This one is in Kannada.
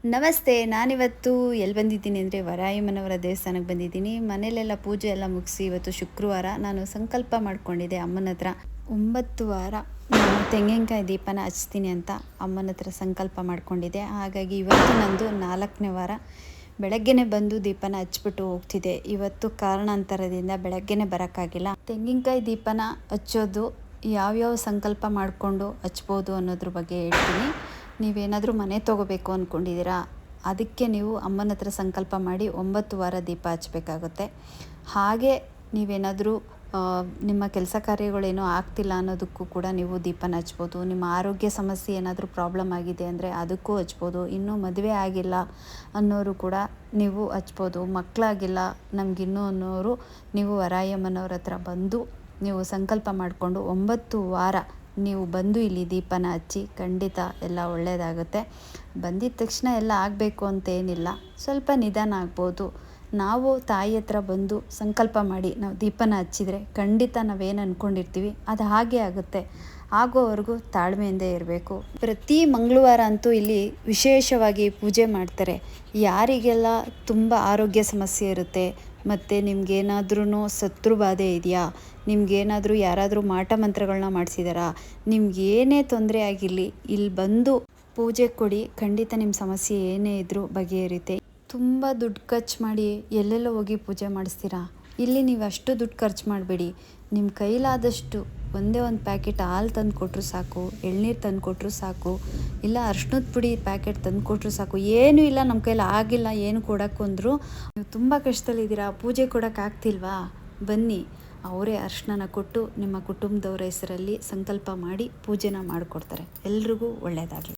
ನಮಸ್ತೆ. ನಾನಿವತ್ತು ಎಲ್ಲಿ ಬಂದಿದ್ದೀನಿ ಅಂದರೆ ವರಾಯಮ್ಮನವರ ದೇವಸ್ಥಾನಕ್ಕೆ ಬಂದಿದ್ದೀನಿ. ಮನೆಯಲ್ಲೆಲ್ಲ ಪೂಜೆ ಎಲ್ಲ ಮುಗಿಸಿ ಇವತ್ತು ಶುಕ್ರವಾರ ನಾನು ಸಂಕಲ್ಪ ಮಾಡ್ಕೊಂಡಿದ್ದೆ ಅಮ್ಮನ ಹತ್ರ 9 ವಾರ ನಾನು ತೆಂಗಿನಕಾಯಿ ದೀಪನ ಹಚ್ತೀನಿ ಅಂತ ಅಮ್ಮನ ಹತ್ರ ಸಂಕಲ್ಪ ಮಾಡ್ಕೊಂಡಿದ್ದೆ. ಹಾಗಾಗಿ ಇವತ್ತು ನಂದು 4ನೇ ವಾರ. ಬೆಳಗ್ಗೆನೇ ಬಂದು ದೀಪನ ಹಚ್ಬಿಟ್ಟು ಹೋಗ್ತಿದ್ದೆ. ಇವತ್ತು ಕಾರಣಾಂತರದಿಂದ ಬೆಳಗ್ಗೆನೇ ಬರೋಕ್ಕಾಗಿಲ್ಲ. ತೆಂಗಿನಕಾಯಿ ದೀಪನ ಹಚ್ಚೋದು ಯಾವ್ಯಾವ ಸಂಕಲ್ಪ ಮಾಡಿಕೊಂಡು ಹಚ್ಬೋದು ಅನ್ನೋದ್ರ ಬಗ್ಗೆ ಹೇಳ್ತೀನಿ. ನೀವೇನಾದರೂ ಮನೆ ತೊಗೋಬೇಕು ಅಂದ್ಕೊಂಡಿದ್ದೀರಾ, ಅದಕ್ಕೆ ನೀವು ಅಮ್ಮನ ಹತ್ರ ಸಂಕಲ್ಪ ಮಾಡಿ 9 ವಾರ ದೀಪ ಹಚ್ಚಬೇಕಾಗುತ್ತೆ. ಹಾಗೆ ನೀವೇನಾದರೂ ನಿಮ್ಮ ಕೆಲಸ ಕಾರ್ಯಗಳೇನೋ ಆಗ್ತಿಲ್ಲ ಅನ್ನೋದಕ್ಕೂ ಕೂಡ ನೀವು ದೀಪನ ಹಚ್ಬೋದು. ನಿಮ್ಮ ಆರೋಗ್ಯ ಸಮಸ್ಯೆ ಏನಾದರೂ ಪ್ರಾಬ್ಲಮ್ ಆಗಿದೆ ಅಂದರೆ ಅದಕ್ಕೂ ಹಚ್ಬೋದು. ಇನ್ನೂ ಮದುವೆ ಆಗಿಲ್ಲ ಅನ್ನೋರು ಕೂಡ ನೀವು ಹಚ್ಬೋದು. ಮಕ್ಕಳಾಗಿಲ್ಲ ನಮಗಿನ್ನೂ ಅನ್ನೋರು ನೀವು ವರಾಯಮ್ಮನವ್ರ ಹತ್ರ ಬಂದು ನೀವು ಸಂಕಲ್ಪ ಮಾಡಿಕೊಂಡು 9 ವಾರ ನೀವು ಬಂದು ಇಲ್ಲಿ ದೀಪನ ಹಚ್ಚಿ ಖಂಡಿತ ಎಲ್ಲ ಒಳ್ಳೆಯದಾಗುತ್ತೆ. ಬಂದಿದ್ದ ತಕ್ಷಣ ಎಲ್ಲ ಆಗಬೇಕು ಅಂತೇನಿಲ್ಲ, ಸ್ವಲ್ಪ ನಿಧಾನ ಆಗ್ಬೋದು. ನಾವು ತಾಯಿ ಹತ್ರ ಬಂದು ಸಂಕಲ್ಪ ಮಾಡಿ ನಾವು ದೀಪನ ಹಚ್ಚಿದರೆ ಖಂಡಿತ ನಾವೇನು ಅಂದ್ಕೊಂಡಿರ್ತೀವಿ ಅದು ಹಾಗೆ ಆಗುತ್ತೆ. ಆಗೋವರೆಗೂ ತಾಳ್ಮೆಯಿಂದ ಇರಬೇಕು. ಪ್ರತಿ ಮಂಗಳವಾರ ಅಂತೂ ಇಲ್ಲಿ ವಿಶೇಷವಾಗಿ ಪೂಜೆ ಮಾಡ್ತಾರೆ. ಯಾರಿಗೆಲ್ಲ ತುಂಬ ಆರೋಗ್ಯ ಸಮಸ್ಯೆ ಇರುತ್ತೆ, ಮತ್ತು ನಿಮ್ಗೇನಾದ್ರೂ ಶತ್ರು ಬಾಧೆ ಇದೆಯಾ, ನಿಮ್ಗೇನಾದರೂ ಯಾರಾದರೂ ಮಾಟ ಮಂತ್ರಗಳನ್ನ ಮಾಡಿಸಿದಾರಾ, ನಿಮ್ಗೇನೇ ತೊಂದರೆ ಆಗಿರಲಿ ಇಲ್ಲಿ ಬಂದು ಪೂಜೆ ಕೊಡಿ, ಖಂಡಿತ ನಿಮ್ಮ ಸಮಸ್ಯೆ ಏನೇ ಇದ್ದರೂ ಬಗೆಹರಿಯುತ್ತೆ. ತುಂಬ ದುಡ್ಡು ಖರ್ಚು ಮಾಡಿ ಎಲ್ಲೆಲ್ಲೋ ಹೋಗಿ ಪೂಜೆ ಮಾಡಿಸ್ತೀರಾ, ಇಲ್ಲಿ ನೀವು ಅಷ್ಟು ದುಡ್ಡು ಖರ್ಚು ಮಾಡಬೇಡಿ. ನಿಮ್ಮ ಕೈಲಾದಷ್ಟು ಒಂದೇ ಒಂದು ಪ್ಯಾಕೆಟ್ ಹಾಲು ತಂದು ಕೊಟ್ಟರು ಸಾಕು, ಎಳ್ನೀರು ತಂದು ಕೊಟ್ಟರು ಸಾಕು, ಇಲ್ಲ ಅರ್ಶಿಣದ ಪುಡಿ ಪ್ಯಾಕೆಟ್ ತಂದು ಕೊಟ್ಟರು ಸಾಕು. ಏನೂ ಇಲ್ಲ ನಮ್ಮ ಕೈಲಿ ಆಗಿಲ್ಲ ಏನು ಕೊಡೋಕ್ಕೂ ಅಂದರೂ ನೀವು ತುಂಬ ಕಷ್ಟದಲ್ಲಿದ್ದೀರಾ, ಪೂಜೆ ಕೊಡೋಕ್ಕಾಗ್ತಿಲ್ವಾ, ಬನ್ನಿ ಅವರೇ ಅರ್ಶಿಣನ ಕೊಟ್ಟು ನಿಮ್ಮ ಕುಟುಂಬದವರ ಹೆಸರಲ್ಲಿ ಸಂಕಲ್ಪ ಮಾಡಿ ಪೂಜೆನ ಮಾಡಿಕೊಡ್ತಾರೆ. ಎಲ್ರಿಗೂ ಒಳ್ಳೆಯದಾಗಲಿ.